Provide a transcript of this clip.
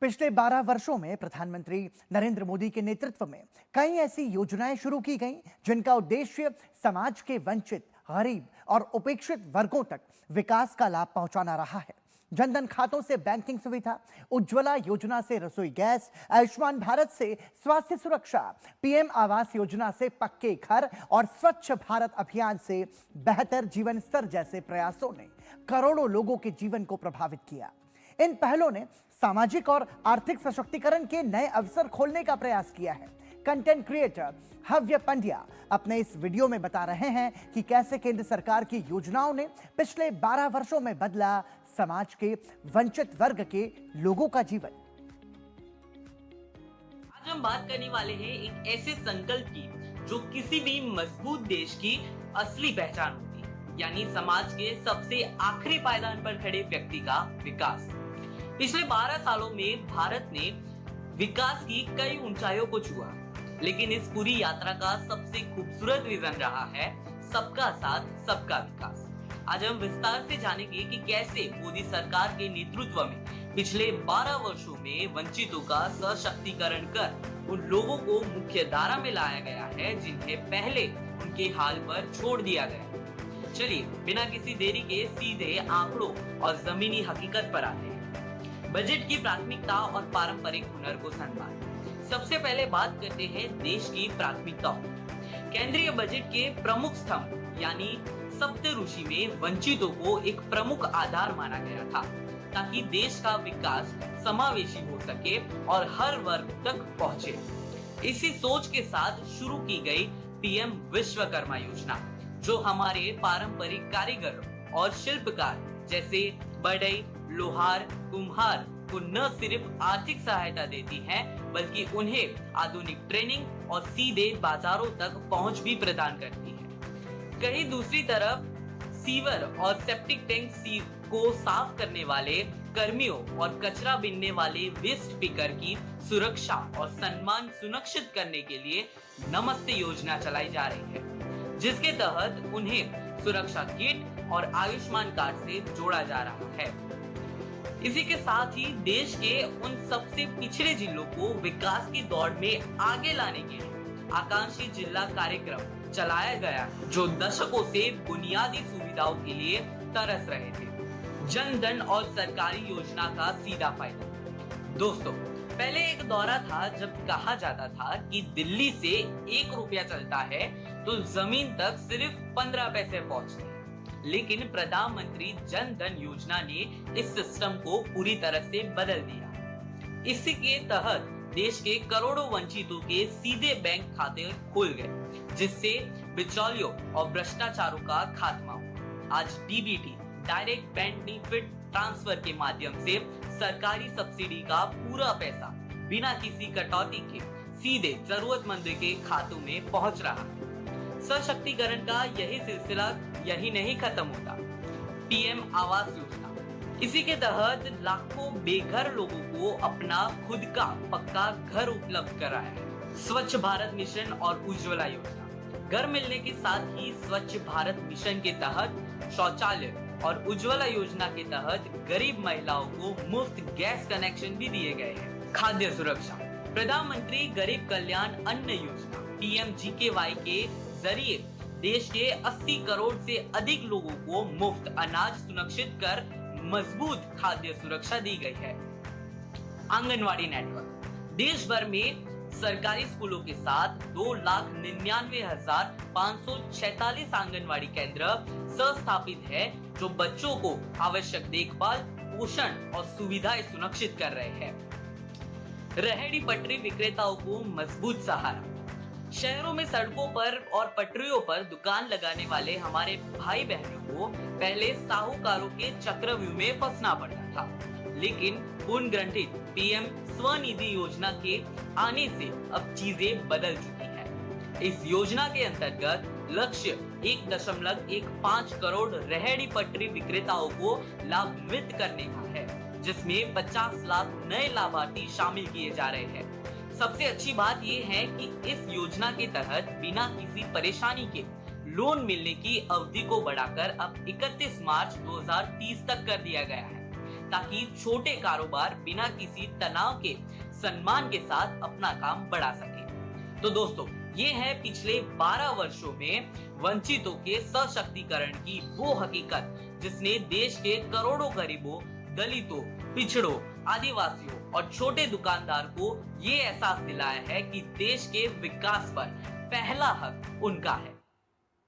पिछले 12 वर्षों में प्रधानमंत्री नरेंद्र मोदी के नेतृत्व में कई ऐसी योजनाएं शुरू की गईं जिनका उद्देश्य समाज के वंचित, गरीब और उपेक्षित वर्गों तक विकास का लाभ पहुंचाना रहा है। जनधन खातों से बैंकिंग सुविधा, उज्ज्वला योजना से रसोई गैस, आयुष्मान भारत से स्वास्थ्य सुरक्षा, पीएम आवास योजना से पक्के घर और स्वच्छ भारत अभियान से बेहतर जीवन स्तर जैसे प्रयासों ने करोड़ों लोगों के जीवन को प्रभावित किया। इन पहलों ने सामाजिक और आर्थिक सशक्तिकरण के नए अवसर खोलने का प्रयास किया है। कंटेंट क्रिएटर हव्य पंड्या अपने इस वीडियो में बता रहे हैं कि कैसे केंद्र सरकार की योजनाओं ने पिछले 12 वर्षों में बदला समाज के वंचित वर्ग के लोगों का जीवन। आज हम बात करने वाले हैं एक ऐसे संकल्प की जो किसी भी मजबूत देश की असली पहचान होती है, यानी समाज के सबसे आखिरी पायदान पर खड़े व्यक्ति का विकास। पिछले 12 सालों में भारत ने विकास की कई ऊंचाइयों को छुआ, लेकिन इस पूरी यात्रा का सबसे खूबसूरत विजन रहा है सबका साथ सबका विकास। आज हम विस्तार से जानेंगे कि कैसे मोदी सरकार के नेतृत्व में पिछले 12 वर्षों में वंचितों का सशक्तिकरण कर उन लोगों को मुख्य धारा में लाया गया है जिन्हें पहले उनके हाल पर छोड़ दिया गया। चलिए बिना किसी देरी के सीधे आंकड़ों और जमीनी हकीकत पर आते हैं। बजट की प्राथमिकता और पारंपरिक हुनर को सम्मान। सबसे पहले बात करते हैं देश की प्राथमिकताओं। केंद्रीय बजट के प्रमुख स्तंभ यानी सप्तऋषि में वंचितों को एक प्रमुख आधार माना गया था ताकि देश का विकास समावेशी हो सके और हर वर्ग तक पहुंचे। इसी सोच के साथ शुरू की गई पीएम विश्वकर्मा योजना, जो हमारे पारंपरिक कारीगरों और शिल्पकार जैसे बढ़ई, लोहार, कुम्हार को न सिर्फ आर्थिक सहायता देती है बल्कि उन्हें आधुनिक ट्रेनिंग और सीधे बाजारों तक पहुंच भी प्रदान करती है। कहीं दूसरी तरफ सीवर और सेप्टिक टैंक को साफ करने वाले कर्मियों और कचरा बीनने वाले वेस्ट पिकर की सुरक्षा और सम्मान सुनिश्चित करने के लिए नमस्ते योजना चलाई जा रही है, जिसके तहत उन्हें सुरक्षा किट और आयुष्मान कार्ड से जोड़ा जा रहा है। इसी के साथ ही देश के उन सबसे पिछड़े जिलों को विकास की दौड़ में आगे लाने के लिए आकांक्षी जिला कार्यक्रम चलाया गया, जो दशकों से बुनियादी सुविधाओं के लिए तरस रहे थे। जन धन और सरकारी योजना का सीधा फायदा। दोस्तों, पहले एक दौरा था जब कहा जाता था कि दिल्ली से 1 रुपया चलता है तो जमीन तक सिर्फ 15 पैसे पहुंचते हैं। लेकिन प्रधानमंत्री जन धन योजना ने इस सिस्टम को पूरी तरह से बदल दिया। इसी के तहत देश के करोड़ों वंचितों के सीधे बैंक खाते खुल गए, जिससे बिचौलियों और भ्रष्टाचारों का खात्मा हुआ। आज डीबीटी डायरेक्ट बेनिफिट ट्रांसफर के माध्यम से सरकारी सब्सिडी का पूरा पैसा बिना किसी कटौती के सीधे जरूरतमंद के खातों में पहुंच रहा। सशक्तिकरण का यही सिलसिला यही नहीं खत्म होता। पीएम आवास योजना, इसी के तहत लाखों बेघर लोगों को अपना खुद का पक्का घर उपलब्ध कराया है। स्वच्छ भारत मिशन और उज्ज्वला योजना, घर मिलने के साथ ही स्वच्छ भारत मिशन के तहत शौचालय और उज्ज्वला योजना के तहत गरीब महिलाओं को मुफ्त गैस कनेक्शन भी दिए गए हैं। खाद्य सुरक्षा, प्रधानमंत्री गरीब कल्याण अन्न योजना PMGKY के जरिए देश के 80 करोड़ से अधिक लोगों को मुफ्त अनाज सुनिश्चित कर मजबूत खाद्य सुरक्षा दी गई है। आंगनवाड़ी नेटवर्क, देश भर में सरकारी स्कूलों के साथ 2,99,546 आंगनवाड़ी केंद्र स्थापित है, जो बच्चों को आवश्यक देखभाल, पोषण और सुविधाएं सुनिश्चित कर रहे हैं। रेहड़ी पटरी विक्रेताओं को मजबूत सहारा, शहरों में सड़कों पर और पटरियों पर दुकान लगाने वाले हमारे भाई बहनों को पहले साहूकारों के चक्रव्यूह में फंसना पड़ता था, लेकिन पुनर्गठित पीएम स्वनिधि योजना के आने से अब चीजें बदल चुकी हैं। इस योजना के अंतर्गत लक्ष्य 1.15 करोड़ रेहड़ी पटरी विक्रेताओं को लाभान्वित करने का है, जिसमें 50 लाख नए लाभार्थी शामिल किए जा रहे हैं। सबसे अच्छी बात यह है कि इस योजना के तहत बिना किसी परेशानी के लोन मिलने की अवधि को बढ़ाकर अब 31 मार्च 2030 तक कर दिया गया है, ताकि छोटे कारोबार बिना किसी तनाव के सम्मान के साथ अपना काम बढ़ा सके। तो दोस्तों, ये है पिछले 12 वर्षों में वंचितों के सशक्तिकरण की वो हकीकत जिसने देश के करोड़ों गरीबों, दलितों, पिछड़ों, आदिवासियों और छोटे दुकानदार को ये एहसास दिलाया है कि देश के विकास पर पहला हक उनका है।